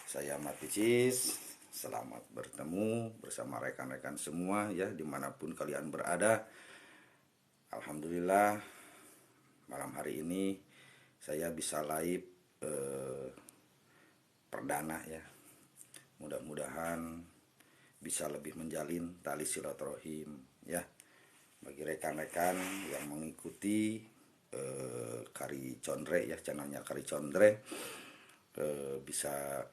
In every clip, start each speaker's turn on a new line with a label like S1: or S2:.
S1: Saya Maticis, selamat bertemu bersama rekan-rekan semua ya dimanapun kalian berada. Alhamdulillah malam hari ini saya bisa live perdana ya. Mudah-mudahan bisa lebih menjalin tali silaturahim ya bagi rekan-rekan yang mengikuti Kari Condre ya, channelnya Kari Condre. Bisa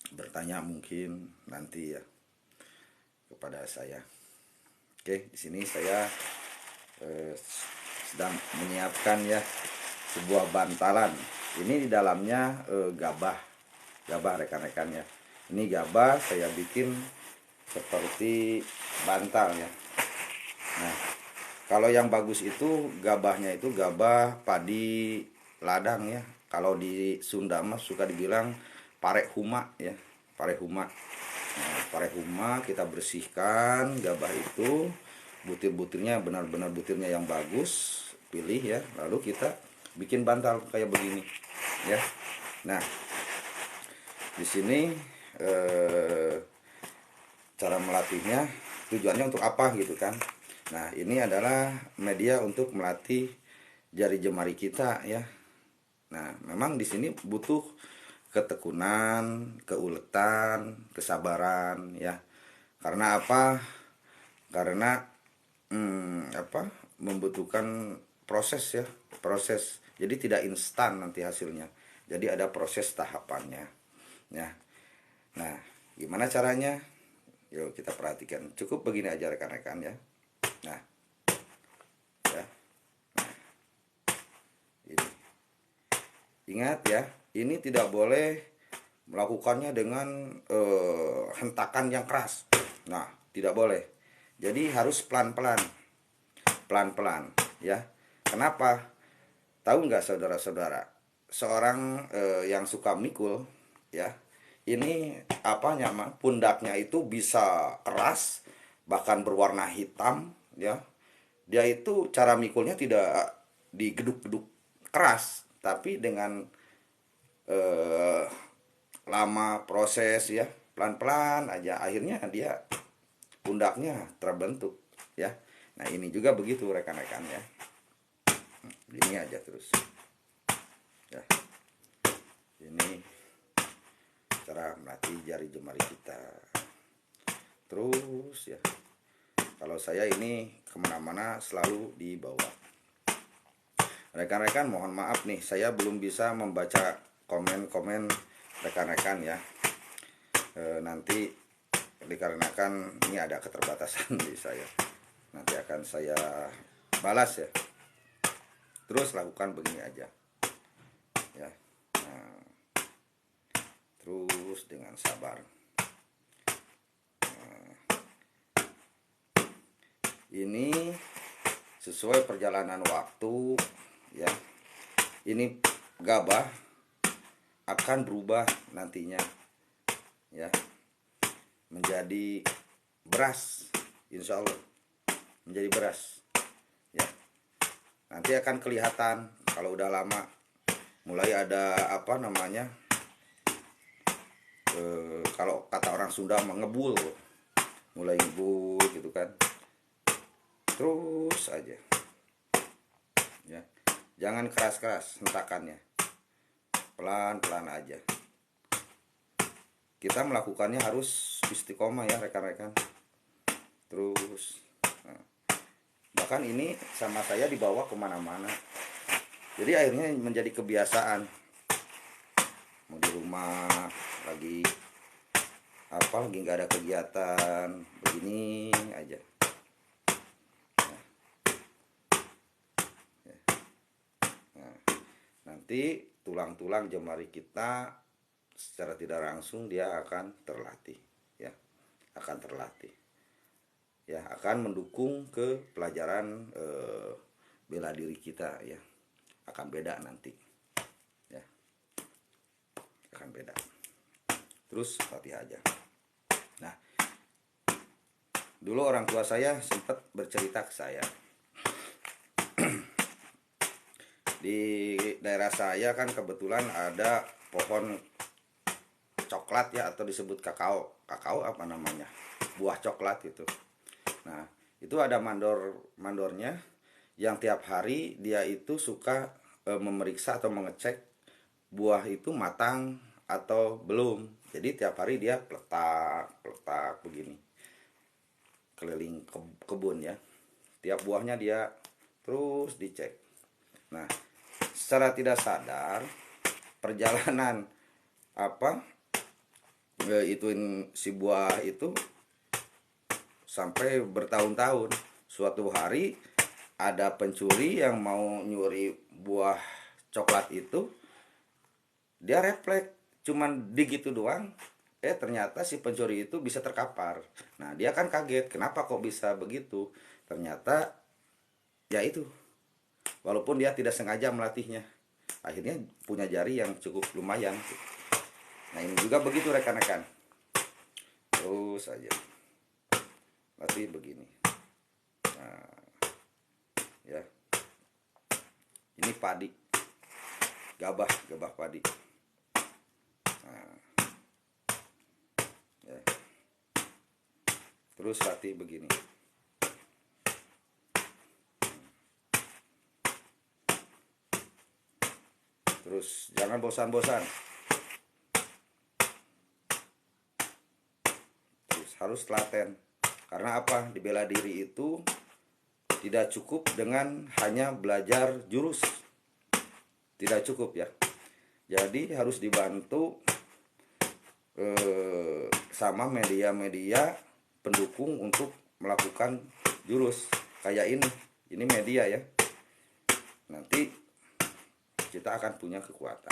S1: bertanya mungkin nanti ya kepada saya. Oke, di sini saya sedang menyiapkan ya sebuah bantalan. Ini di dalamnya gabah rekan-rekan ya. Ini gabah saya bikin seperti bantal ya. Nah, kalau yang bagus itu gabahnya itu gabah padi ladang ya. Kalau di Sunda mah suka dibilang pare huma ya, pare huma. Nah, pare huma kita bersihkan gabah itu, butir-butirnya benar-benar butirnya yang bagus, pilih ya. Lalu kita bikin bantal kayak begini ya. Nah, di sini cara melatihnya tujuannya untuk apa gitu kan. Nah, ini adalah media untuk melatih jari jemari kita ya. Nah, memang di sini butuh ketekunan, keuletan, kesabaran ya. Karena apa? Karena membutuhkan proses ya, proses. Jadi tidak instan nanti hasilnya. Jadi ada proses tahapannya. Ya. Nah, gimana caranya? Yuk kita perhatikan. Cukup begini aja rekan-rekan ya. Nah, ya. Ini. Ingat ya, ini tidak boleh melakukannya dengan hentakan yang keras. Nah, tidak boleh. Jadi harus pelan-pelan, pelan-pelan ya. Kenapa? Tahu nggak saudara-saudara? Seorang yang suka mikul ya, ini apanya mah pundaknya itu bisa keras, bahkan berwarna hitam ya. Dia itu cara mikulnya tidak digeduk-geduk keras, tapi dengan eh, lama proses ya, pelan-pelan aja akhirnya dia pundaknya terbentuk ya. Nah, ini juga begitu rekan-rekan ya. Ini aja terus ya. Ini cara melatih jari jemari kita terus ya. Kalau saya ini kemana-mana selalu dibawa. Rekan-rekan mohon maaf nih, saya belum bisa membaca komen-komen rekan-rekan ya. Nanti dikarenakan ini ada keterbatasan di saya, nanti akan saya balas ya. Terus lakukan begini aja ya. Nah, terus dengan sabar. Nah, ini sesuai perjalanan waktu ya. Ini gabah akan berubah nantinya ya menjadi beras, insya Allah menjadi beras ya. Nanti akan kelihatan kalau udah lama, mulai ada apa namanya, kalau kata orang Sunda mengebul, mulai ngebul gitu kan. Terus aja ya, jangan keras-keras hentakannya, pelan-pelan aja. Kita melakukannya harus istiqomah ya rekan-rekan. Terus bahkan ini sama saya dibawa kemana-mana, jadi akhirnya menjadi kebiasaan. Mau di rumah lagi apa, lagi nggak ada kegiatan, begini aja ya. Nah, nanti tulang-tulang jemari kita secara tidak langsung dia akan terlatih ya, akan terlatih ya, akan mendukung ke pelajaran bela diri kita ya. Akan beda nanti ya, akan beda. Terus latih aja. Nah, dulu orang tua saya sempat bercerita ke saya, di daerah saya kan kebetulan ada pohon coklat ya, atau disebut kakao apa namanya, buah coklat gitu. Nah itu ada mandornya yang tiap hari dia itu suka memeriksa atau mengecek buah itu matang atau belum. Jadi tiap hari dia peletak begini keliling kebun ya. Tiap buahnya dia terus dicek. Nah, secara tidak sadar perjalanan apa si buah itu sampai bertahun-tahun. Suatu hari ada pencuri yang mau nyuri buah coklat itu, dia refleks cuman digitu doang, ternyata si pencuri itu bisa terkapar. Nah dia kan kaget, kenapa kok bisa begitu. Ternyata ya itu, walaupun dia tidak sengaja melatihnya, akhirnya punya jari yang cukup lumayan. Nah ini juga begitu rekan-rekan, terus aja latih begini. Nah ya, ini padi, gabah padi. Nah, ya. Terus latih begini. Terus jangan bosan-bosan. Terus harus telaten. Karena apa? Di bela diri itu tidak cukup dengan hanya belajar jurus. Tidak cukup ya. Jadi harus dibantu sama media-media pendukung untuk melakukan jurus. Kayak ini media ya. Nanti kita akan punya kekuatan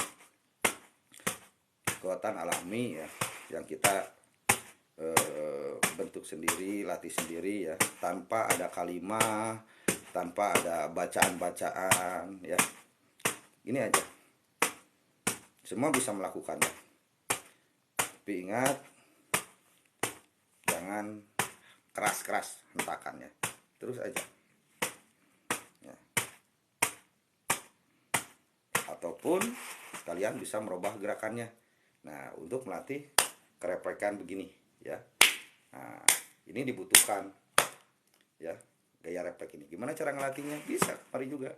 S1: alami ya, yang kita bentuk sendiri, latih sendiri ya, tanpa ada kalimah, tanpa ada bacaan-bacaan ya. Ini aja, semua bisa melakukannya. Tapi ingat, jangan keras-keras hentakannya, terus aja ya. Ataupun kalian bisa merubah gerakannya. Nah untuk melatih kerefleksan begini ya. Nah, ini dibutuhkan ya, gaya refleks ini. Gimana cara ngelatihnya? Bisa, mari juga.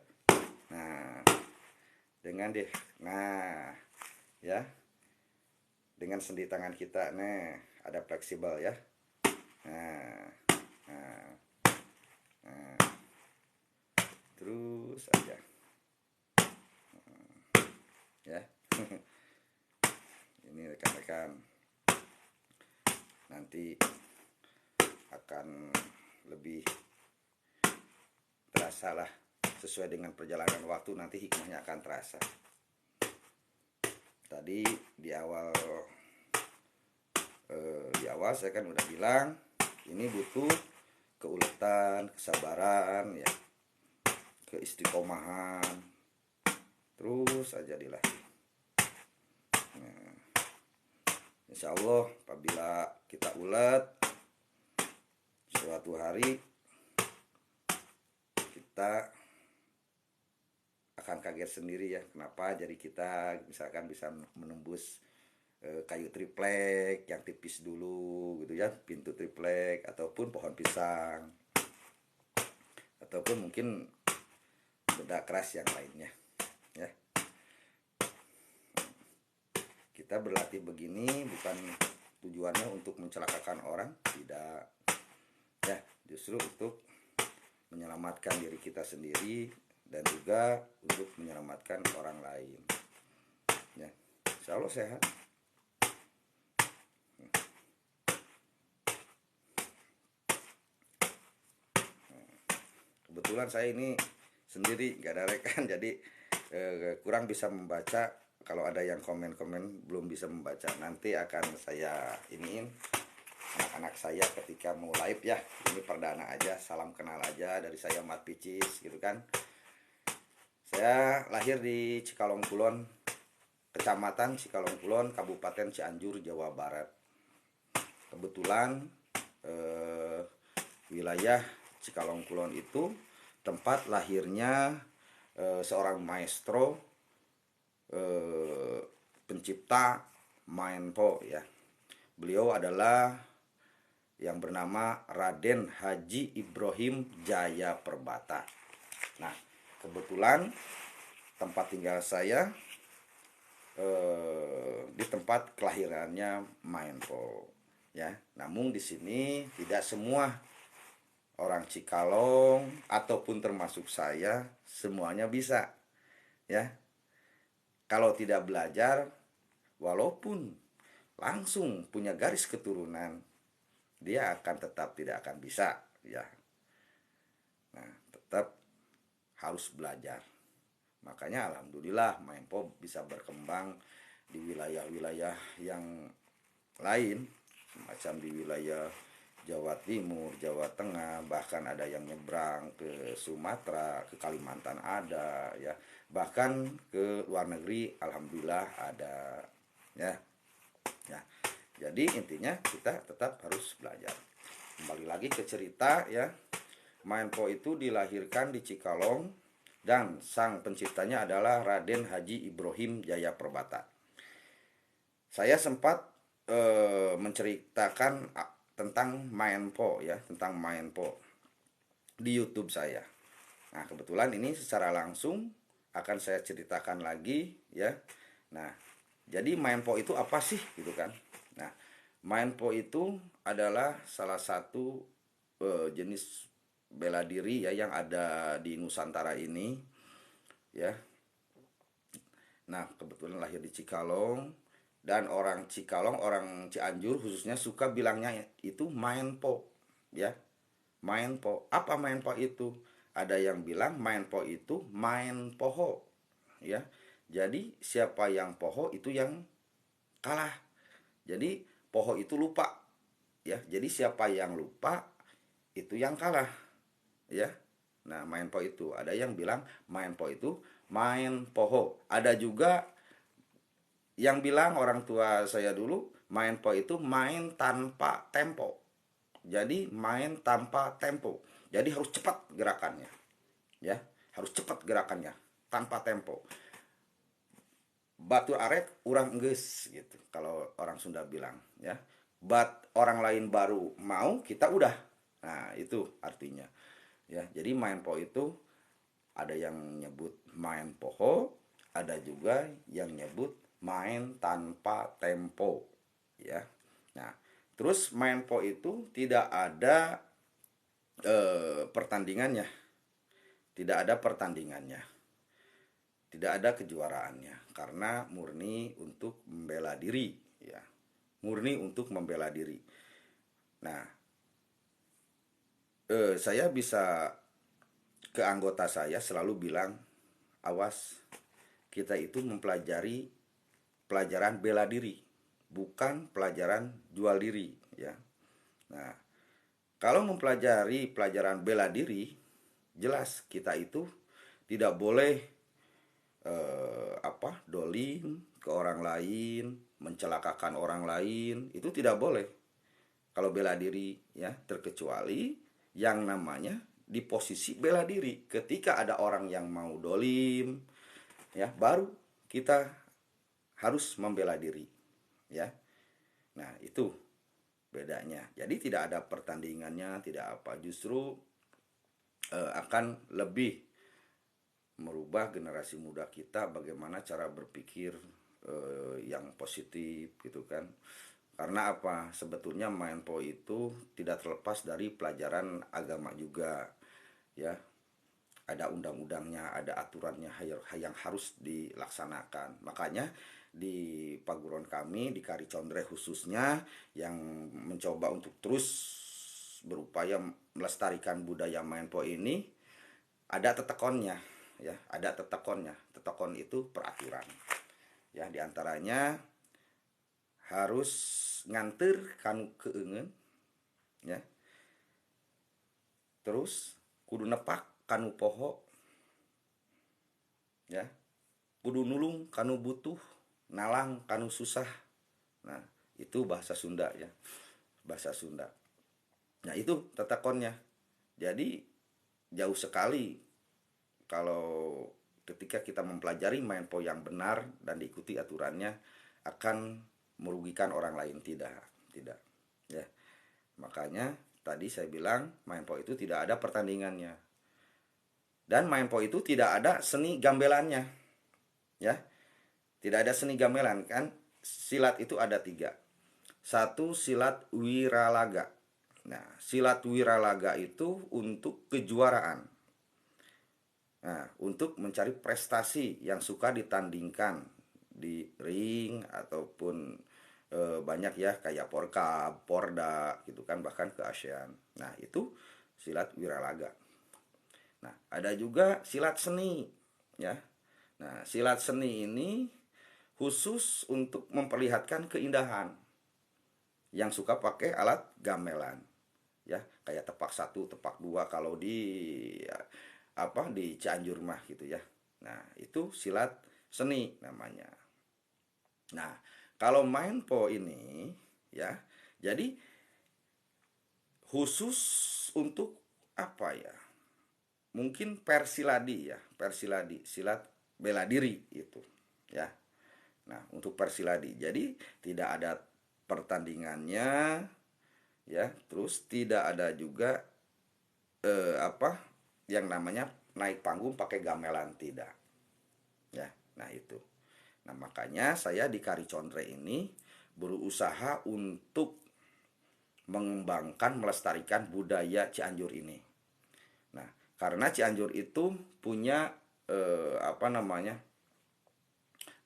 S1: Nah, dengan ya. Dengan sendi tangan kita, ada fleksibel ya. Nah. Terus aja. Ya. Ini rekan-rekan, nanti akan lebih terasa lah, sesuai dengan perjalanan waktu nanti hikmahnya akan terasa. Tadi di awal saya kan udah bilang ini butuh keuletan, kesabaran ya, keistiqomahan, terus aja dilatih. Insya Allah apabila kita ulet, suatu hari kita akan kaget sendiri ya, kenapa jari kita misalkan bisa menembus kayu triplek yang tipis dulu gitu ya, pintu triplek, ataupun pohon pisang, ataupun mungkin benda keras yang lainnya ya. Kita berlatih begini bukan tujuannya untuk mencelakakan orang, tidak ya, justru untuk menyelamatkan diri kita sendiri dan juga untuk menyelamatkan orang lain ya. Insya Allah sehat. Kebetulan saya ini sendiri, gak ada rekan, jadi kurang bisa membaca. Kalau ada yang komen-komen belum bisa membaca, nanti akan saya iniin anak-anak saya ketika mau live ya. Ini perdana aja, salam kenal aja dari saya, Mat Picis gitu kan. Saya lahir di Cikalong Kulon, Kecamatan Cikalong Kulon, Kabupaten Cianjur, Jawa Barat. Kebetulan wilayah Cikalong Kulon itu tempat lahirnya seorang maestro, pencipta Maenpo ya. Beliau adalah yang bernama Raden Haji Ibrahim Jayaperbata. Nah, kebetulan tempat tinggal saya di tempat kelahirannya Maenpo ya. Namun di sini tidak semua orang Cikalong ataupun termasuk saya semuanya bisa ya. Kalau tidak belajar, walaupun langsung punya garis keturunan, dia akan tetap tidak akan bisa ya. Nah, tetap harus belajar. Makanya alhamdulillah Maenpo bisa berkembang di wilayah-wilayah yang lain, macam di wilayah Jawa Timur, Jawa Tengah, bahkan ada yang nyebrang ke Sumatera, ke Kalimantan ada ya, bahkan ke luar negeri alhamdulillah ada ya. Ya. Jadi intinya kita tetap harus belajar. Kembali lagi ke cerita ya. Maenpo itu dilahirkan di Cikalong dan sang penciptanya adalah Raden Haji Ibrahim Jayaperbata. Saya sempat menceritakan tentang Maenpo ya, tentang Maenpo di YouTube saya. Nah, kebetulan ini secara langsung akan saya ceritakan lagi ya. Nah, jadi Maenpo itu apa sih gitu kan? Nah, Maenpo itu adalah salah satu jenis bela diri ya yang ada di Nusantara ini ya. Nah, kebetulan lahir di Cikalong dan orang Cikalong, orang Cianjur khususnya suka bilangnya itu Maenpo ya. Maenpo. Apa Maenpo itu? Ada yang bilang Maenpo itu main poho ya. Jadi siapa yang poho itu yang kalah. Jadi poho itu lupa ya. Jadi siapa yang lupa itu yang kalah ya. Nah, main po itu ada yang bilang main po itu main poho. Ada juga yang bilang orang tua saya dulu main po itu main tanpa tempo. Jadi main tanpa tempo. Jadi harus cepat gerakannya. Ya, harus cepat gerakannya tanpa tempo. Batur arek urang geus gitu kalau orang Sunda bilang ya. Orang lain baru mau, kita udah. Nah, itu artinya. Ya, jadi main po itu ada yang nyebut main poho, ada juga yang nyebut main tanpa tempo ya. Nah, terus main po itu tidak ada pertandingannya. Tidak ada pertandingannya. Tidak ada kejuaraannya karena murni untuk membela diri ya. Murni untuk membela diri. Nah, saya bisa ke anggota saya selalu bilang, awas, kita itu mempelajari pelajaran bela diri, bukan pelajaran jual diri ya. Nah, kalau mempelajari pelajaran bela diri, jelas kita itu tidak boleh dolim ke orang lain, mencelakakan orang lain, itu tidak boleh. Kalau bela diri ya, terkecuali yang namanya di posisi bela diri. Ketika ada orang yang mau dolim ya, baru kita harus membela diri ya. Nah, itu bedanya. Jadi tidak ada pertandingannya, tidak apa. Justru akan lebih merubah generasi muda kita bagaimana cara berpikir yang positif gitu kan. Karena apa? Sebetulnya Maenpo itu tidak terlepas dari pelajaran agama juga ya. Ada undang-undangnya, ada aturannya yang harus dilaksanakan. Makanya di paguron kami di Karicondre khususnya yang mencoba untuk terus berupaya melestarikan budaya Maenpo ini ada tetekonnya ya, ada tetekonnya. Tetekon itu peraturan. Ya, diantaranya harus nganter kanu keueungeun ya. Terus kudu nepak kanu poho ya. Kudu nulung kanu butuh, nalang kanu susah. Nah, itu bahasa Sunda ya. Bahasa Sunda. Nah, itu tetekonnya. Jadi jauh sekali kalau ketika kita mempelajari Maenpo yang benar dan diikuti aturannya akan merugikan orang lain, tidak, ya. Makanya tadi saya bilang main po itu tidak ada pertandingannya, dan main po itu tidak ada seni gambelannya, ya. Tidak ada seni gamelan. Kan silat itu ada 3. Satu, silat wiralaga. Nah, silat wiralaga itu untuk kejuaraan. Nah, untuk mencari prestasi yang suka ditandingkan di ring ataupun banyak ya, kayak Porkab, Porda gitu kan, bahkan ke ASEAN. Nah, itu silat wiralaga. Nah, ada juga silat seni, ya. Nah, silat seni ini khusus untuk memperlihatkan keindahan, yang suka pakai alat gamelan, ya, kayak tepak 1, tepak 2 kalau di ya, di Cianjur mah gitu ya. Nah, itu silat seni namanya. Nah, kalau main po ini, ya, jadi khusus untuk apa ya? Mungkin persiladi, ya, persiladi, silat bela diri itu, ya. Nah, untuk persiladi. Jadi tidak ada pertandingannya, ya. Terus tidak ada juga yang namanya naik panggung pakai gamelan, tidak. Ya. Nah, itu. Nah, makanya saya di Kari Condre ini berusaha untuk mengembangkan, melestarikan budaya Cianjur ini. Nah, karena Cianjur itu punya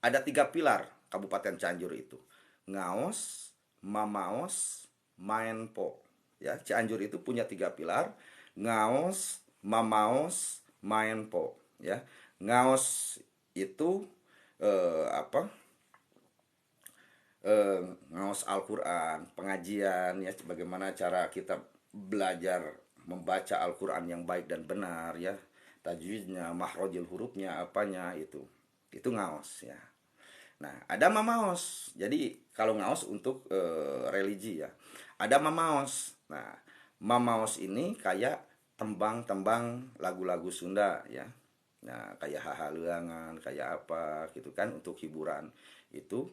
S1: ada 3 pilar Kabupaten Cianjur itu. Ngaos, Mamaos, Maenpo. Ya, Cianjur itu punya 3 pilar. Ngaos, Mamaos, Maenpo. Ya, Ngaos itu eh, apa? Ngaos Al-Quran, pengajian, ya, bagaimana cara kita belajar membaca Al-Quran yang baik dan benar, ya, tajwidnya, mahrojil hurufnya, apanya itu ngaos, ya. Nah, ada mamaos. Jadi kalau ngaos untuk religi, ya. Ada mamaos. Nah, mamaos ini kayak tembang-tembang lagu-lagu Sunda, ya. Nah, kayak hahaluangan, kayak apa gitu kan, untuk hiburan. Itu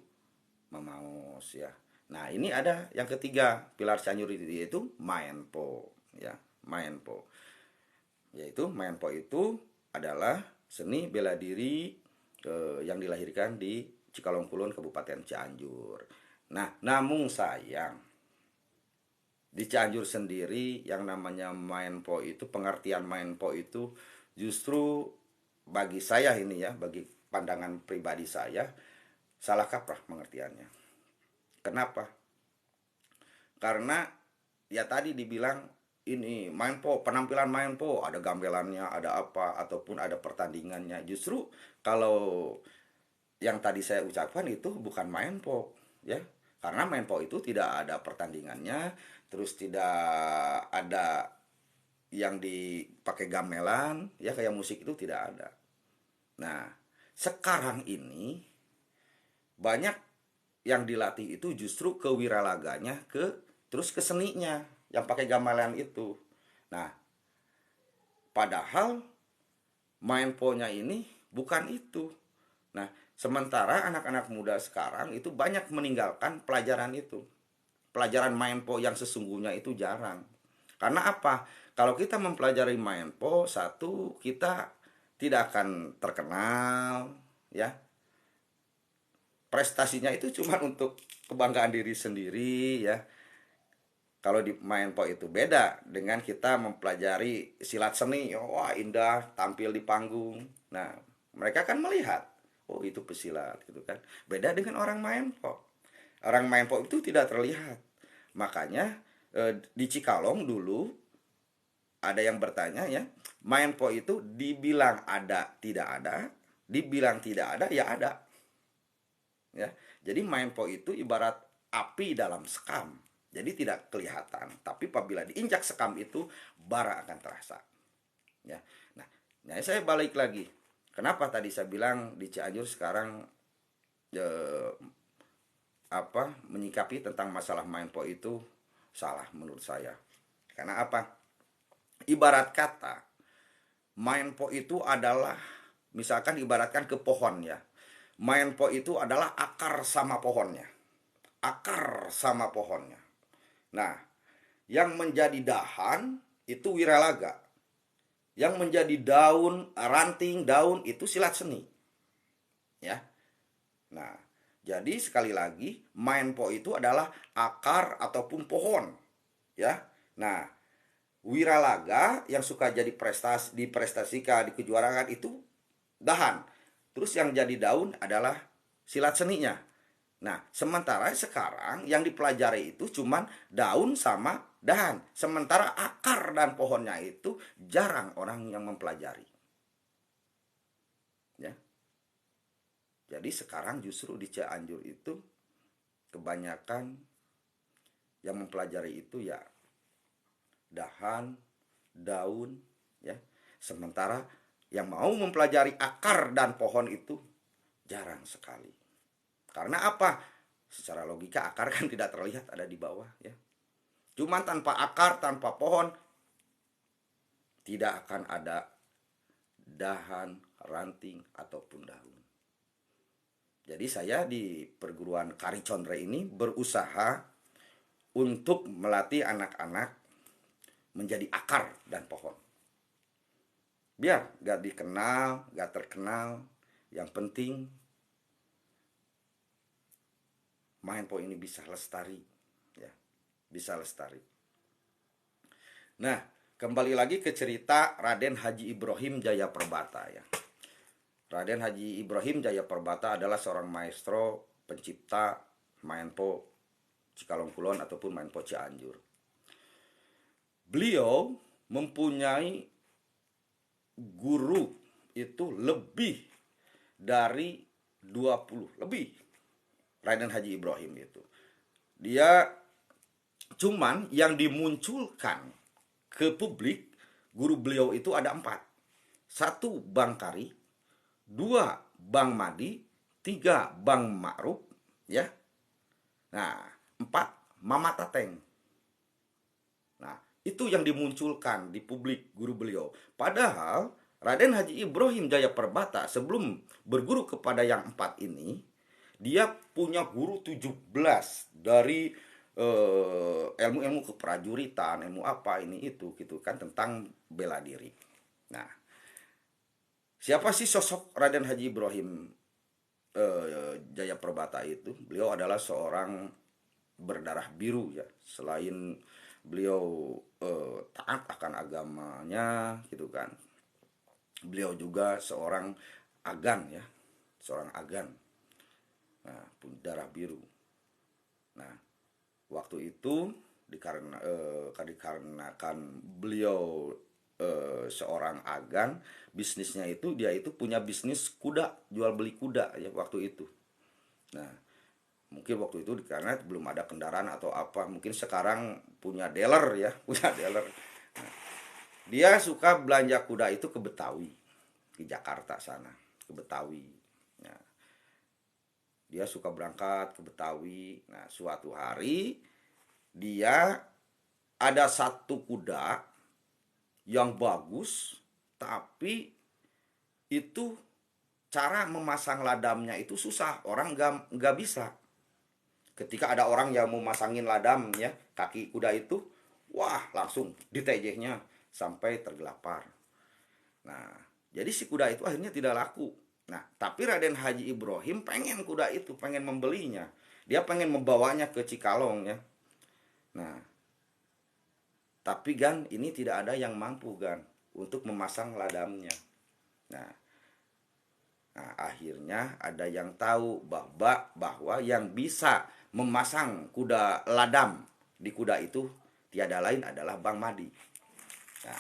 S1: mamaos, ya. Nah, ini ada yang ketiga pilar Cianjur itu, yaitu maenpo, ya. Maenpo. Yaitu maenpo itu adalah seni bela diri yang dilahirkan di Cikalongkulon, Kabupaten Cianjur. Nah, namun sayang, di Cianjur sendiri yang namanya maenpo itu, pengertian maenpo itu justru bagi saya ini, ya, bagi pandangan pribadi saya, salah kaprah pengertiannya. Kenapa? Karena ya tadi dibilang ini maenpo, penampilan maenpo, ada gamelannya, ada apa, ataupun ada pertandingannya. Justru kalau yang tadi saya ucapkan itu bukan maenpo, ya. Karena maenpo itu tidak ada pertandingannya, terus tidak ada yang dipakai gamelan, ya, kayak musik itu tidak ada. Nah, sekarang ini banyak yang dilatih itu justru kewiralaganya, terus ke seninya yang pakai gamelan itu. Nah, padahal maenpo-nya ini bukan itu. Nah, sementara anak-anak muda sekarang itu banyak meninggalkan pelajaran itu. Pelajaran maenpo yang sesungguhnya itu jarang. Karena apa? Kalau kita mempelajari maenpo, satu, kita tidak akan terkenal, ya. Prestasinya itu cuma untuk kebanggaan diri sendiri, ya. Kalau di maenpo itu beda dengan kita mempelajari silat seni. Wah, indah tampil di panggung. Nah, mereka kan melihat, oh, itu pesilat gitu kan. Beda dengan orang maenpo. Orang maenpo itu tidak terlihat. Makanya di Cikalong dulu ada yang bertanya, ya, maenpo itu dibilang ada tidak ada, dibilang tidak ada ya ada. Ya. Jadi maenpo itu ibarat api dalam sekam. Jadi tidak kelihatan, tapi apabila diinjak sekam itu bara akan terasa. Ya. Nah, saya balik lagi. Kenapa tadi saya bilang di Cianjur sekarang menyikapi tentang masalah maenpo itu salah menurut saya. Karena apa? Ibarat kata, maenpo itu adalah, misalkan ibaratkan ke pohon, ya. Maenpo itu adalah akar sama pohonnya. akar sama pohonnya. Nah, yang menjadi dahan itu wiralaga. Yang menjadi daun, ranting, daun itu silat seni. Ya. Nah, jadi sekali lagi Mainpo itu adalah akar ataupun pohon. Ya. Nah, wiralaga yang suka jadi prestasi diprestasikan di kejuaraan itu dahan. Terus yang jadi daun adalah silat seninya. Nah, sementara sekarang yang dipelajari itu cuman daun sama dahan. Sementara akar dan pohonnya itu jarang orang yang mempelajari. Ya. Jadi sekarang justru di Cianjur itu kebanyakan yang mempelajari itu ya dahan, daun, ya. Sementara yang mau mempelajari akar dan pohon itu jarang sekali. Karena apa? Secara logika akar kan tidak terlihat ada di bawah, ya. Cuman tanpa akar, tanpa pohon tidak akan ada dahan, ranting ataupun daun. Jadi saya di perguruan Kari Condre ini berusaha untuk melatih anak-anak menjadi akar dan pohon. Biar gak dikenal, gak terkenal, yang penting Mainpo ini bisa lestari, ya, bisa lestari. Nah, kembali lagi ke cerita Raden Haji Ibrahim Jayaperbata, ya. Raden Haji Ibrahim Jayaperbata adalah seorang maestro pencipta Mainpo Cikalongkulon ataupun Mainpo Cianjur. Beliau mempunyai guru itu lebih dari 20, lebih. Raden Haji Ibrahim itu. Dia cuman yang dimunculkan ke publik guru beliau itu ada 4. 1 Bang Kari, 2 Bang Madi, 3 Bang Ma'ruf, ya. Nah, 4 Mama Tateng. Nah, itu yang dimunculkan di publik guru beliau. Padahal Raden Haji Ibrahim Jayaperbata sebelum berguru kepada yang 4 ini, dia punya guru 17 dari ilmu-ilmu keprajuritan, ilmu apa ini itu gitu kan tentang bela diri. Nah, siapa sih sosok Raden Haji Ibrahim Jayaperbata itu? Beliau adalah seorang berdarah biru, ya. Selain beliau taat akan agamanya gitu kan, beliau juga seorang agan, ya, seorang agan. Nah, darah biru. Nah, waktu itu dikarenakan beliau seorang agan, bisnisnya itu dia itu punya bisnis kuda, jual beli kuda, ya, waktu itu. Nah, mungkin waktu itu karena belum ada kendaraan atau apa, mungkin sekarang punya dealer, ya, punya dealer. Nah, dia suka belanja kuda itu ke Betawi, ke Jakarta sana, ke Betawi. Nah, dia suka berangkat ke Betawi. Nah, suatu hari dia ada satu kuda yang bagus, tapi itu cara memasang ladamnya itu susah, orang nggak bisa. Ketika ada orang yang mau masangin ladamnya kaki kuda itu, wah, langsung ditejehnya sampai tergelapar. Nah, jadi si kuda itu akhirnya tidak laku. Nah, tapi Raden Haji Ibrahim pengen kuda itu, pengen membelinya. Dia pengen membawanya ke Cikalong, ya. Nah, tapi Gan, ini tidak ada yang mampu, Gan, untuk memasang ladamnya. Nah, akhirnya ada yang tahu bahwa yang bisa memasang kuda ladam di kuda itu tiada lain adalah Bang Madi. Nah,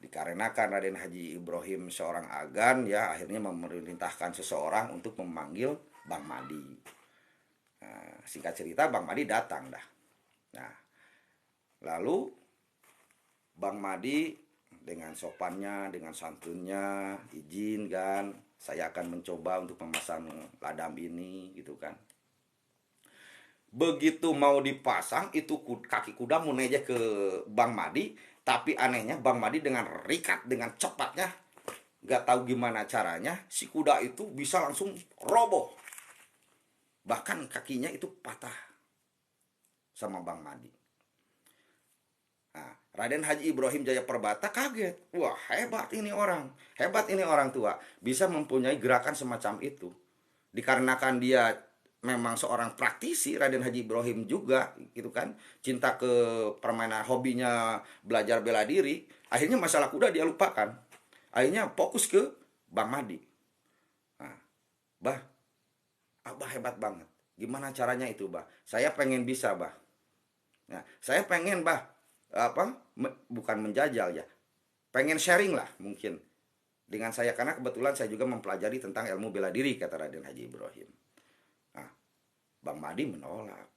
S1: dikarenakan Raden Haji Ibrahim seorang agan, ya, akhirnya memerintahkan seseorang untuk memanggil Bang Madi. Nah, singkat cerita Bang Madi datang dah. Nah, lalu Bang Madi dengan sopannya, dengan santunnya, izin kan, saya akan mencoba untuk memasang ladam ini gitu kan. Begitu mau dipasang itu kaki kuda mau nejek ke Bang Madi, tapi anehnya Bang Madi dengan rikat, dengan cepatnya, gak tahu gimana caranya si kuda itu bisa langsung roboh. Bahkan kakinya itu patah sama Bang Madi. Nah, Raden Haji Ibrahim Jayaperbata kaget. Wah, hebat ini orang. Hebat ini orang tua. Bisa mempunyai gerakan semacam itu. Dikarenakan dia memang seorang praktisi, Raden Haji Ibrahim juga gitu kan. Cinta ke permainan, hobinya belajar bela diri. Akhirnya masalah kuda dia lupakan. Akhirnya fokus ke Bang Madi. Nah, Bah, Abah hebat banget. Gimana caranya itu, Bah? Saya pengen bisa, Bah. Nah, saya pengen, Bah, bukan menjajal ya, pengen sharing lah mungkin dengan saya, karena kebetulan saya juga mempelajari tentang ilmu bela diri, kata Raden Haji Ibrahim. Nah, Bang Madi menolak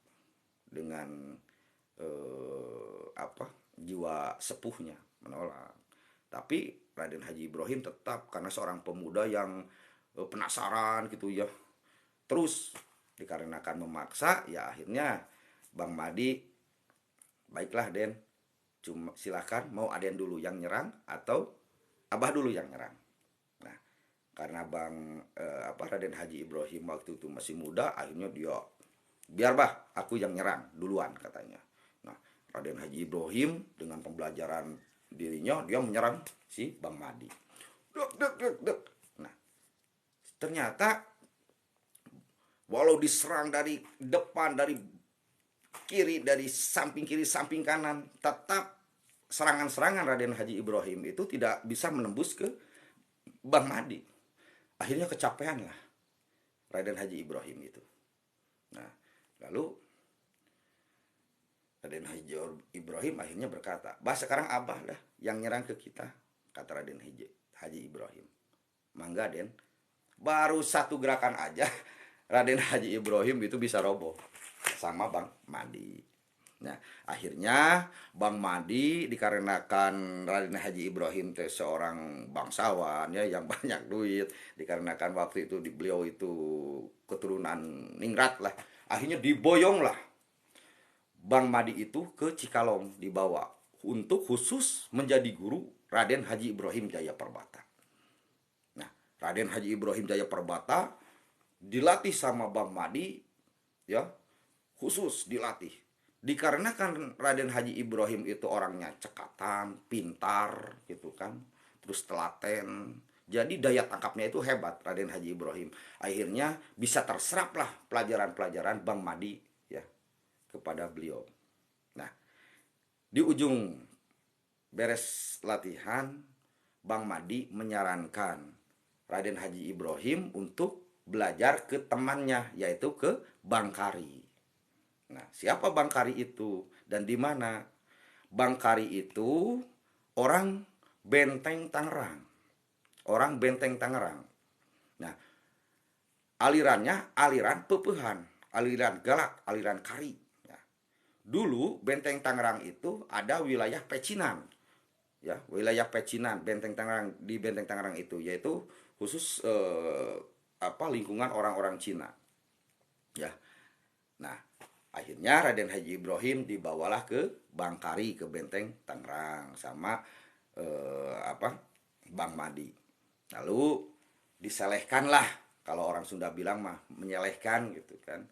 S1: dengan jiwa sepuhnya, menolak. Tapi Raden Haji Ibrahim tetap, karena seorang pemuda yang penasaran gitu ya, terus dikarenakan memaksa, ya akhirnya Bang Madi, baiklah Den, cuma silakan, mau Aden dulu yang nyerang atau Abah dulu yang nyerang. Nah, karena Raden Haji Ibrahim waktu itu masih muda, akhirnya dia, biar Bah, aku yang nyerang duluan katanya. Nah, Raden Haji Ibrahim dengan pembelajaran dirinya, dia menyerang si Bang Madi. Dek, dek, dek, dek. Nah, ternyata walau diserang dari depan, dari kiri, dari samping kiri, samping kanan, tetap serangan-serangan Raden Haji Ibrahim itu tidak bisa menembus ke Bang Madi. Akhirnya kecapean lah Raden Haji Ibrahim itu. Nah, lalu Raden Haji Ibrahim akhirnya berkata, Bah, sekarang Abah dah yang nyerang ke kita, kata Raden Haji Ibrahim. Mangga Den. Baru satu gerakan aja Raden Haji Ibrahim itu bisa roboh sama Bang Madi. Nah, akhirnya Bang Madi, dikarenakan Raden Haji Ibrahim seorang bangsawan ya, yang banyak duit, dikarenakan waktu itu beliau itu keturunan ningrat lah, akhirnya diboyong lah Bang Madi itu ke Cikalong, dibawa untuk khusus menjadi guru Raden Haji Ibrahim Jayaperbata. Nah, Raden Haji Ibrahim Jayaperbata dilatih sama Bang Madi ya, khusus dilatih. Dikarenakan Raden Haji Ibrahim itu orangnya cekatan, pintar gitu kan, terus telaten, jadi daya tangkapnya itu hebat Raden Haji Ibrahim. Akhirnya bisa terserap lah pelajaran-pelajaran Bang Madi ya kepada beliau. Nah, di ujung beres latihan, Bang Madi menyarankan Raden Haji Ibrahim untuk belajar ke temannya, yaitu ke Bang Kari. Nah, siapa Bang Kari itu dan di mana? Bang Kari itu orang Benteng Tangerang. Orang Benteng Tangerang. Nah, alirannya aliran pepehan, aliran galak, aliran kari. Ya. Dulu Benteng Tangerang itu ada wilayah pecinan. Ya, wilayah pecinan Benteng Tangerang, di Benteng Tangerang itu yaitu khusus lingkungan orang-orang Cina. Ya. Nah, akhirnya Raden Haji Ibrahim dibawalah ke Bang Kari, ke Benteng Tangerang sama Bang Madi. Lalu diselehkan lah, kalau orang Sunda bilang mah menyelehkan gitu kan,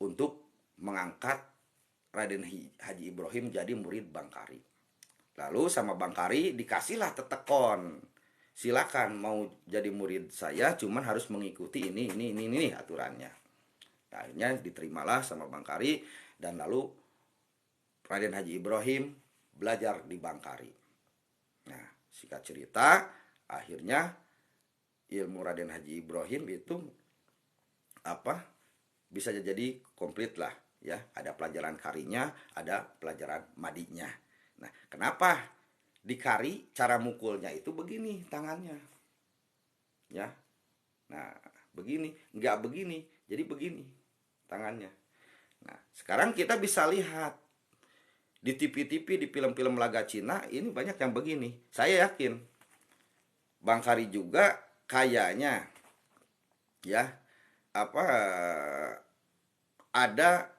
S1: untuk mengangkat Raden Haji Ibrahim jadi murid Bang Kari. Lalu sama Bang Kari dikasihlah tetekon, silakan mau jadi murid saya, cuman harus mengikuti ini aturannya. Akhirnya diterimalah sama Bang Kari, dan lalu Raden Haji Ibrahim belajar di Bang Kari. Nah, singkat cerita, akhirnya ilmu Raden Haji Ibrahim itu bisa jadi komplit lah ya. Ada pelajaran karinya, ada pelajaran madinya. Nah, kenapa di kari cara mukulnya itu begini tangannya? Ya. Nah, begini, enggak begini, jadi begini tangannya. Nah, sekarang kita bisa lihat di TV-TV, di film-film laga Cina, ini banyak yang begini. Saya yakin Bang Kari juga kayaknya ya ada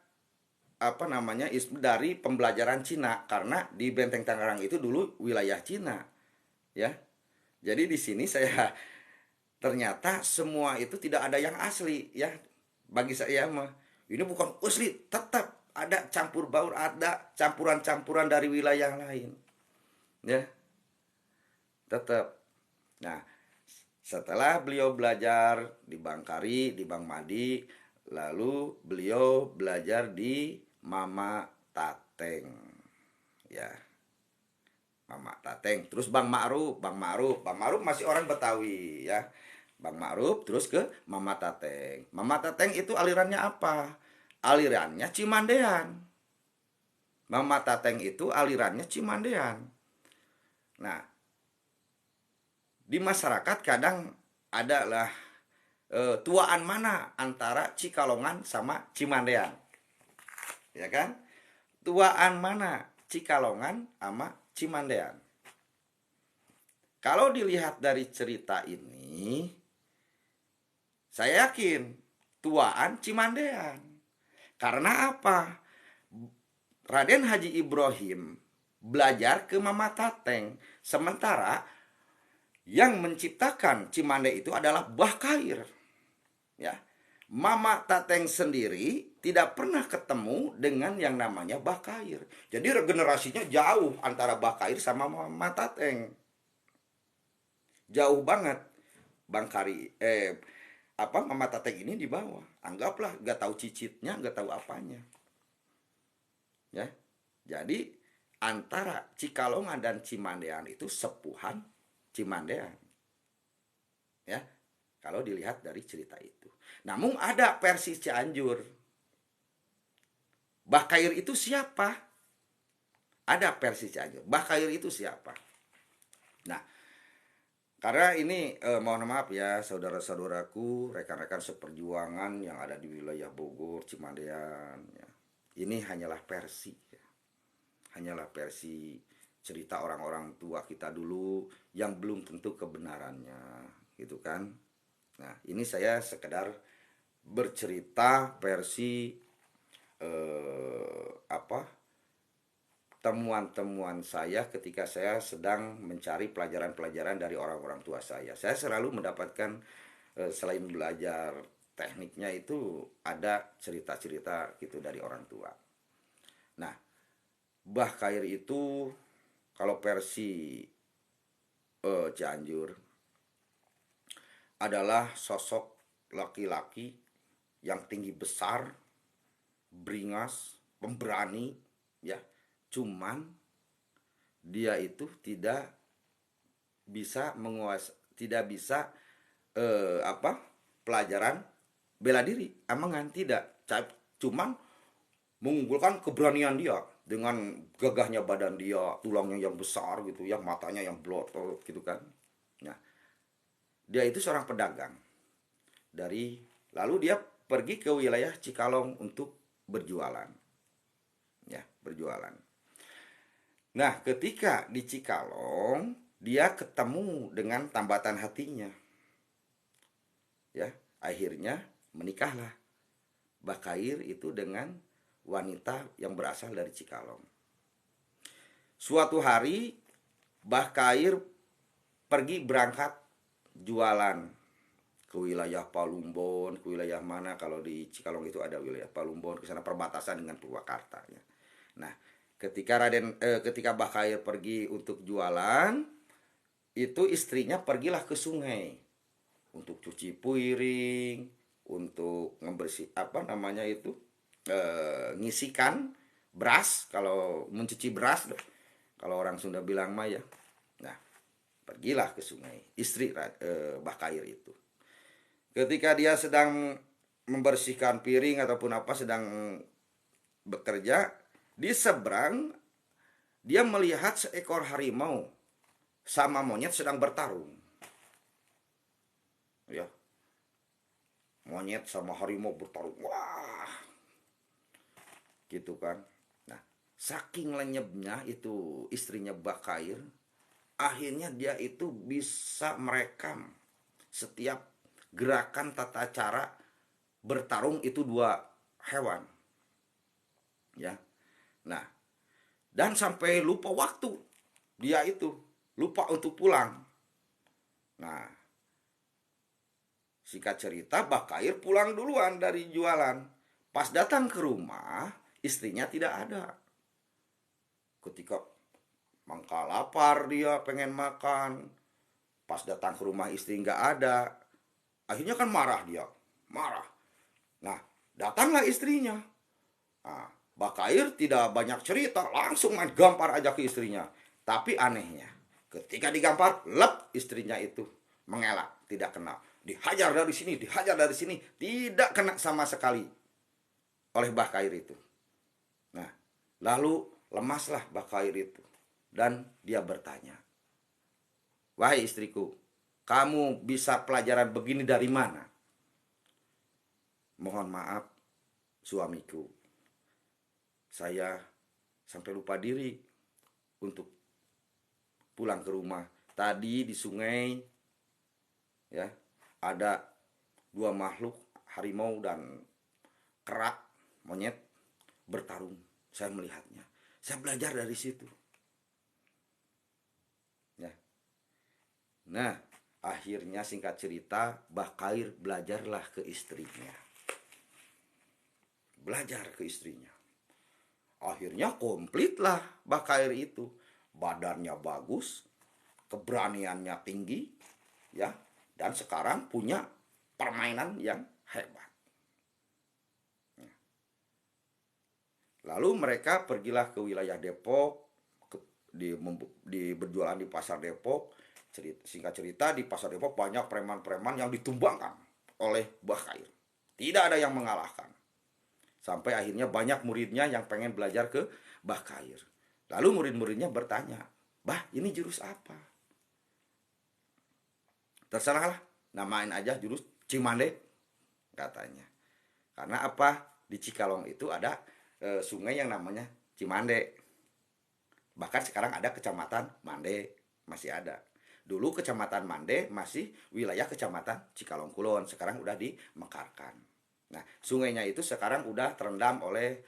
S1: dari pembelajaran Cina, karena di Benteng Tangerang itu dulu wilayah Cina ya. Jadi di sini saya ternyata semua itu tidak ada yang asli ya. Bagi saya mah ini bukan asli, tetap ada campur baur, ada campuran-campuran dari wilayah lain. Ya, tetap. Nah, setelah beliau belajar di Bangkari, di Bang Madi, lalu beliau belajar di Mama Tateng. Ya, Mama Tateng. Terus Bang Ma'ruf masih orang Betawi ya. Bang Ma'ruf terus ke Mama Tateng. Mama Tateng itu alirannya apa? Alirannya Cimandean. Mama Tateng itu alirannya Cimandean. Nah, di masyarakat kadang adalah tuaan mana antara Cikalongan sama Cimandean, ya kan? Tuaan mana Cikalongan sama Cimandean? Kalau dilihat dari cerita ini, saya yakin tuaan Cimandean. Karena apa? Raden Haji Ibrahim belajar ke Mama Tateng, sementara yang menciptakan Cimande itu adalah Mbah Kair. Ya. Mama Tateng sendiri tidak pernah ketemu dengan yang namanya Mbah Kair. Jadi regenerasinya jauh antara Mbah Kair sama Mama Tateng. Jauh banget. Bang Kari Mama Tateng ini di bawah. Anggaplah nggak tahu cicitnya, nggak tahu apanya. Ya. Jadi antara Cikalongan dan Cimandean itu sepuhan Cimandean. Ya. Kalau dilihat dari cerita itu. Namun ada versi Cianjur. Mbah Kair itu siapa? Ada versi Cianjur. Mbah Kair itu siapa? Nah, karena ini mohon maaf ya saudara-saudaraku, rekan-rekan seperjuangan yang ada di wilayah Bogor, Cimandean. Ya. Ini hanyalah versi. Ya. Hanyalah versi cerita orang-orang tua kita dulu yang belum tentu kebenarannya. Gitu kan. Nah, ini saya sekedar bercerita versi temuan-temuan saya ketika saya sedang mencari pelajaran-pelajaran dari orang-orang tua saya. Saya selalu mendapatkan selain belajar tekniknya itu ada cerita-cerita gitu dari orang tua. Nah, Mbah Kair itu kalau versi Cianjur adalah sosok laki-laki yang tinggi besar, beringas, pemberani, ya. Cuman dia itu tidak bisa tidak bisa pelajaran bela diri, amangan tidak. Cuman mengunggulkan keberanian dia dengan gagahnya badan dia, tulangnya yang besar gitu, ya, matanya yang blotot gitu kan. Nah, dia itu seorang pedagang. Lalu dia pergi ke wilayah Cikalong untuk berjualan. Ya, berjualan. Nah, ketika di Cikalong, dia ketemu dengan tambatan hatinya. Ya, akhirnya menikahlah Mbah Kair itu dengan wanita yang berasal dari Cikalong. Suatu hari Mbah Kair pergi berangkat jualan ke wilayah Palumbon, ke wilayah mana, kalau di Cikalong itu ada wilayah Palumbon, ke sana perbatasan dengan Purwakarta ya. Nah, ketika Mbah Kair pergi untuk jualan, itu istrinya pergilah ke sungai untuk cuci piring, untuk membersih ngisikan beras, kalau mencuci beras kalau orang Sunda bilang mah ya. Nah, pergilah ke sungai istri Mbah Kair itu. Ketika dia sedang membersihkan piring ataupun apa, sedang bekerja, di seberang dia melihat seekor harimau sama monyet sedang bertarung. Ya. Monyet sama harimau bertarung. Wah. Gitu kan. Nah, saking lenyapnya itu istrinya Mbah Kair, akhirnya dia itu bisa merekam setiap gerakan tata cara bertarung itu dua hewan. Ya. Nah, dan sampai lupa waktu. Dia itu lupa untuk pulang. Nah, Singkat cerita, Bakair pulang duluan dari jualan. Pas datang ke rumah, istrinya tidak ada. Ketika mangka lapar, dia pengen makan. Pas datang ke rumah istri nggak ada. Akhirnya kan marah dia. Marah. Nah, datanglah istrinya. Nah, Bakair tidak banyak cerita, langsung main gampar aja ke istrinya. Tapi anehnya, ketika digampar, lep, istrinya itu mengelak, tidak kena. Dihajar dari sini, dihajar dari sini, tidak kena sama sekali oleh Bakair itu. Nah, lalu lemaslah Bakair itu. Dan dia bertanya, "Wahai istriku, kamu bisa pelajaran begini dari mana?" "Mohon maaf, suamiku. Saya sampai lupa diri untuk pulang ke rumah. Tadi di sungai ya ada dua makhluk, harimau dan kerak, monyet bertarung. Saya melihatnya. Saya belajar dari situ." Ya. Nah, akhirnya singkat cerita, Bakair belajarlah ke istrinya. Belajar ke istrinya. Akhirnya komplitlah Bakair itu. Badannya bagus, keberaniannya tinggi, ya, dan sekarang punya permainan yang hebat. Lalu mereka pergilah ke wilayah Depok, di berjualan di pasar Depok. Singkat cerita, di pasar Depok banyak preman-preman yang ditumbangkan oleh Bakair. Tidak ada yang mengalahkan. Sampai akhirnya banyak muridnya yang pengen belajar ke Bakair. Lalu murid-muridnya bertanya, "Bah, ini jurus apa?" "Terserahlah, namain aja jurus Cimande," katanya. Karena apa? Di Cikalong itu ada sungai yang namanya Cimande. Bahkan sekarang ada kecamatan Mande, masih ada. Dulu kecamatan Mande masih wilayah kecamatan Cikalong Kulon, sekarang udah dimekarkan. Nah, sungainya itu sekarang udah terendam oleh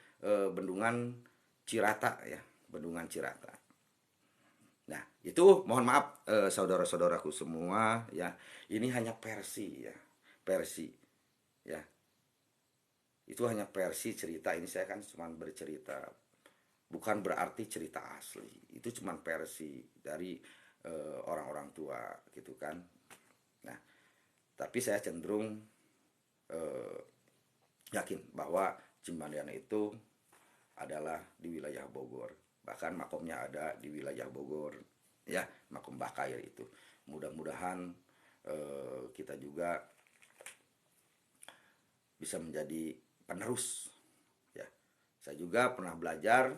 S1: bendungan Cirata ya, bendungan Cirata. Nah, itu mohon maaf saudara-saudaraku semua ya. Ini hanya versi ya. Versi ya. Itu hanya versi cerita, ini saya kan cuma bercerita. Bukan berarti cerita asli. Itu cuma versi dari orang-orang tua gitu kan. Nah, tapi saya cenderung yakin bahwa Cimbandian itu adalah di wilayah Bogor. Bahkan makomnya ada di wilayah Bogor. Ya, makom Bakair itu. Mudah-mudahan kita juga bisa menjadi penerus. Ya, saya juga pernah belajar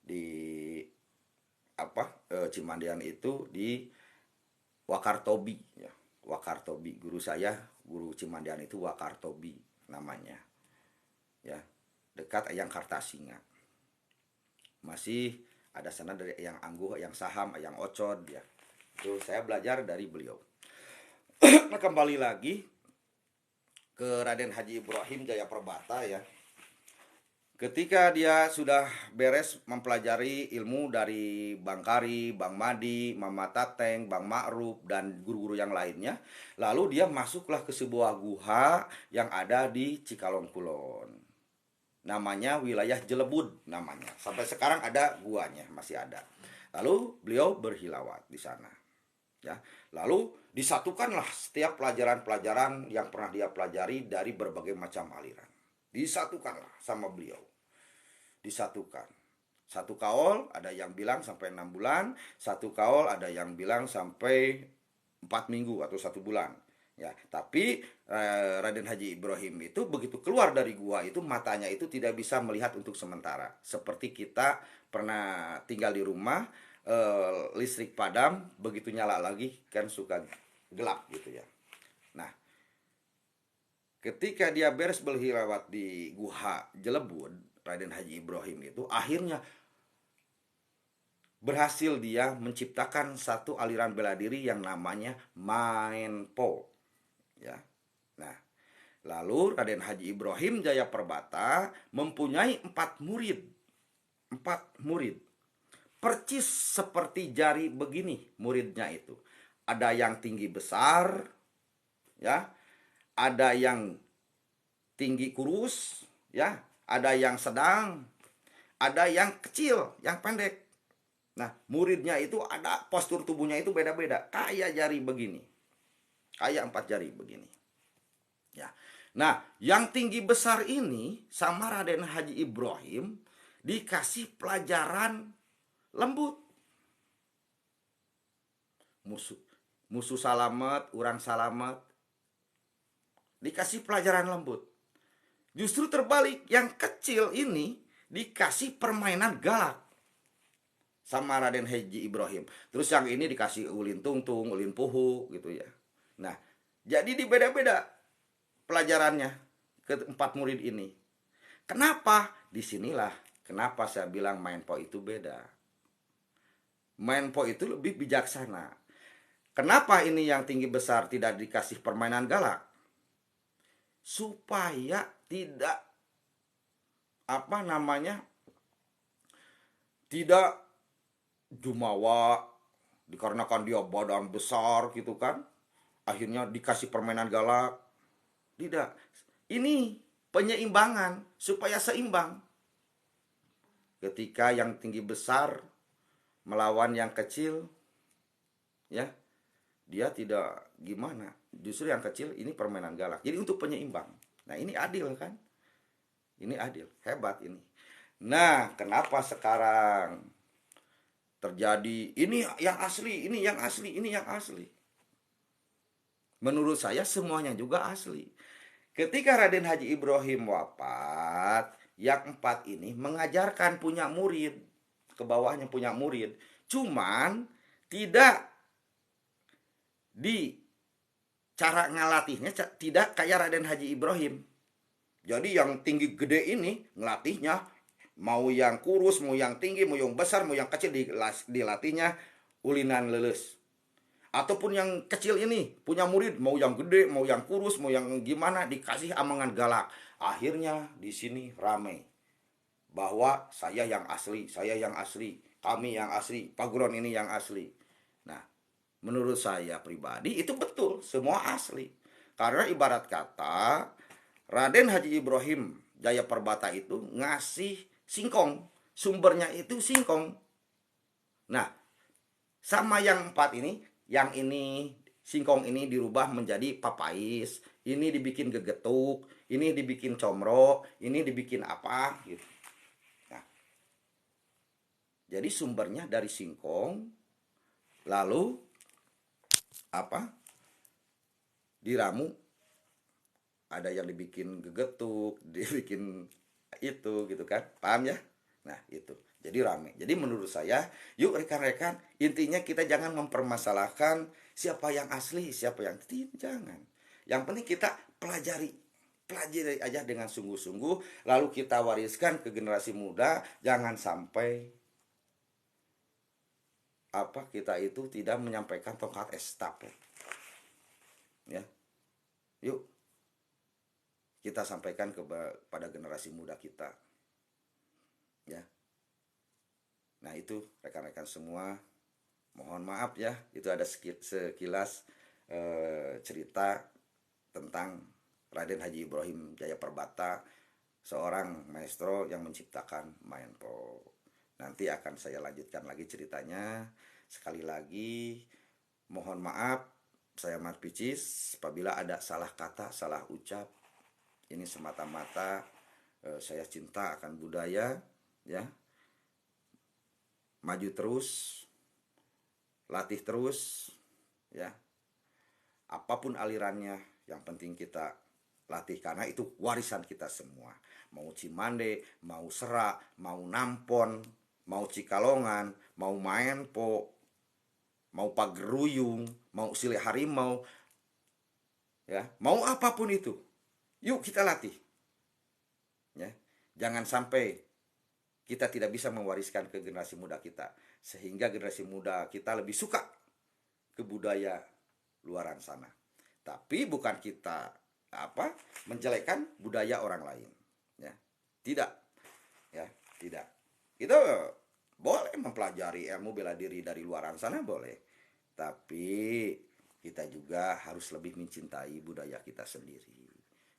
S1: di Cimandian itu di Wakartobi ya. Wakartobi, guru saya, guru Cimandian itu Wakartobi namanya. Ya, dekat Eyang Kartasinga. Masih ada sana dari Eyang Angguh, Eyang Saham, Eyang Ocod ya. Itu saya belajar dari beliau. Nah, kembali lagi ke Raden Haji Ibrahim Jayaperbata ya. Ketika dia sudah beres mempelajari ilmu dari Bang Kari, Bang Madi, Mama Tateng, Bang Ma'ruf, dan guru-guru yang lainnya, lalu dia masuklah ke sebuah guha yang ada di Cikalong Kulon. Namanya wilayah Jelebud namanya. Sampai sekarang ada guanya, masih ada. Lalu beliau berhilawat di sana. Ya, lalu disatukanlah setiap pelajaran-pelajaran yang pernah dia pelajari dari berbagai macam aliran. Disatukanlah sama beliau. Disatukan. Satu kaul ada yang bilang sampai 6 bulan, satu kaul ada yang bilang sampai 4 minggu atau 1 bulan. Ya, tapi Raden Haji Ibrahim itu begitu keluar dari gua itu matanya itu tidak bisa melihat untuk sementara. Seperti kita pernah tinggal di rumah, listrik padam, begitu nyala lagi kan suka gelap gitu ya. Nah, ketika dia beres berhilawat di guha Jelebud, Raden Haji Ibrahim itu akhirnya berhasil dia menciptakan satu aliran bela diri yang namanya Mainpo. Ya. Nah, lalu Raden Haji Ibrahim Jayaperbata mempunyai 4 murid. 4 murid. Percis seperti jari begini muridnya itu. Ada yang tinggi besar, ya. ada yang tinggi kurus, ya, ada yang sedang, ada yang kecil, yang pendek. Nah, muridnya itu ada postur tubuhnya itu beda-beda, kayak jari begini, kayak 4 jari begini. Ya. Nah, yang tinggi besar ini sama Raden Haji Ibrahim dikasih pelajaran lembut. Musuh musuh salamet, orang salamet, dikasih pelajaran lembut. Justru terbalik, yang kecil ini dikasih permainan galak sama Raden Haji Ibrahim. Terus yang ini dikasih ulin tungtung, ulin puhu gitu ya. Nah, jadi dibeda-beda pelajarannya ke 4 murid ini. Kenapa? Disinilah kenapa saya bilang main po itu beda. Main po itu lebih bijaksana. Kenapa ini yang tinggi besar tidak dikasih permainan galak? Supaya tidak tidak jumawa dikarenakan dia badan besar gitu kan, akhirnya dikasih permainan galak. Tidak, ini penyeimbangan supaya seimbang. Ketika yang tinggi besar melawan yang kecil, ya, dia tidak gimana, justru yang kecil ini permainan galak, jadi untuk penyeimbang. Nah, ini adil kan, ini adil, hebat ini. Nah, kenapa sekarang terjadi ini yang asli, ini yang asli, ini yang asli? Menurut saya semuanya juga asli. Ketika Raden Haji Ibrahim wafat, yang 4 ini mengajarkan punya murid, ke bawahnya punya murid, cuman tidak di cara ngelatihnya tidak kayak Raden Haji Ibrahim. Jadi yang tinggi gede ini ngelatihnya, mau yang kurus, mau yang tinggi, mau yang besar, mau yang kecil, dilatihnya ulinan leles. Ataupun yang kecil ini punya murid, mau yang gede, mau yang kurus, mau yang gimana, dikasih amangan galak. Akhirnya di sini rame bahwa saya yang asli, saya yang asli, kami yang asli, paguron ini yang asli. Nah, menurut saya pribadi itu betul, semua asli. Karena ibarat kata Raden Haji Ibrahim Jayaperbata itu ngasih singkong, sumbernya itu singkong. Nah, sama yang 4 ini, yang ini singkong ini dirubah menjadi papais, ini dibikin gegetuk, ini dibikin comro, ini dibikin apa gitu. Nah, jadi sumbernya dari singkong, lalu diramu, ada yang dibikin gegetuk, dibikin itu gitu kan, paham ya? Nah, itu jadi rame. Jadi menurut saya, yuk rekan-rekan, intinya kita jangan mempermasalahkan siapa yang asli, siapa yang tidak, jangan. Yang penting kita pelajari aja dengan sungguh-sungguh, lalu kita wariskan ke generasi muda. Jangan sampai kita itu tidak menyampaikan tongkat estafet, ya. Yuk kita sampaikan kepada generasi muda kita, ya. Nah, itu rekan-rekan semua, mohon maaf ya, itu ada sekilas cerita tentang Raden Haji Ibrahim Jayaperbata, seorang maestro yang menciptakan Maenpo. Nanti akan saya lanjutkan lagi ceritanya. Sekali lagi mohon maaf, saya Mat Picis apabila ada salah kata, salah ucap. Ini semata-mata saya cinta akan budaya, ya. Maju terus, latih terus, ya. Apapun alirannya, yang penting kita latih karena itu warisan kita semua. Mau Cimande, mau Serak, mau Nampon, mau Cikalongan, mau Maenpo, mau Pageruyung, mau Sile Harimau, ya, mau apapun itu. Yuk kita latih, ya. Jangan sampai kita tidak bisa mewariskan ke generasi muda kita, sehingga generasi muda kita lebih suka ke budaya luaran sana. Tapi bukan kita menjelekkan budaya orang lain, ya. Tidak, ya, tidak. Itu boleh mempelajari ilmu bela diri dari luaran sana, boleh. Tapi kita juga harus lebih mencintai budaya kita sendiri.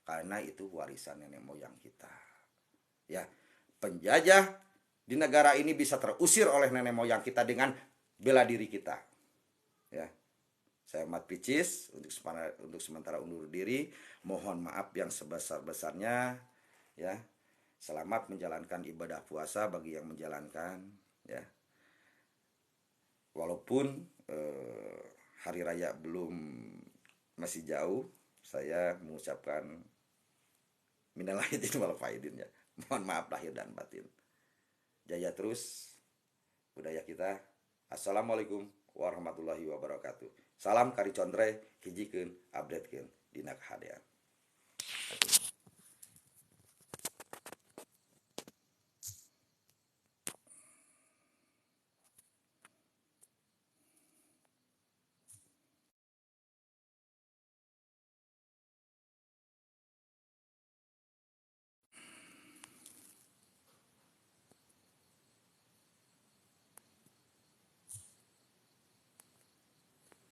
S1: Karena itu warisan nenek moyang kita. Ya, penjajah di negara ini bisa terusir oleh nenek moyang kita dengan bela diri kita. Ya. Saya Mat Picis untuk sementara undur diri. Mohon maaf yang sebesar-besarnya ya. Selamat menjalankan ibadah puasa bagi yang menjalankan ya. Walaupun hari raya belum masih jauh, saya mengucapkan minal aidin wal faidin ya. Mohon maaf lahir dan batin. Jaya terus budaya kita. Assalamualaikum warahmatullahi wabarakatuh. Salam kari condre hijikeun updatekeun dina kahadean.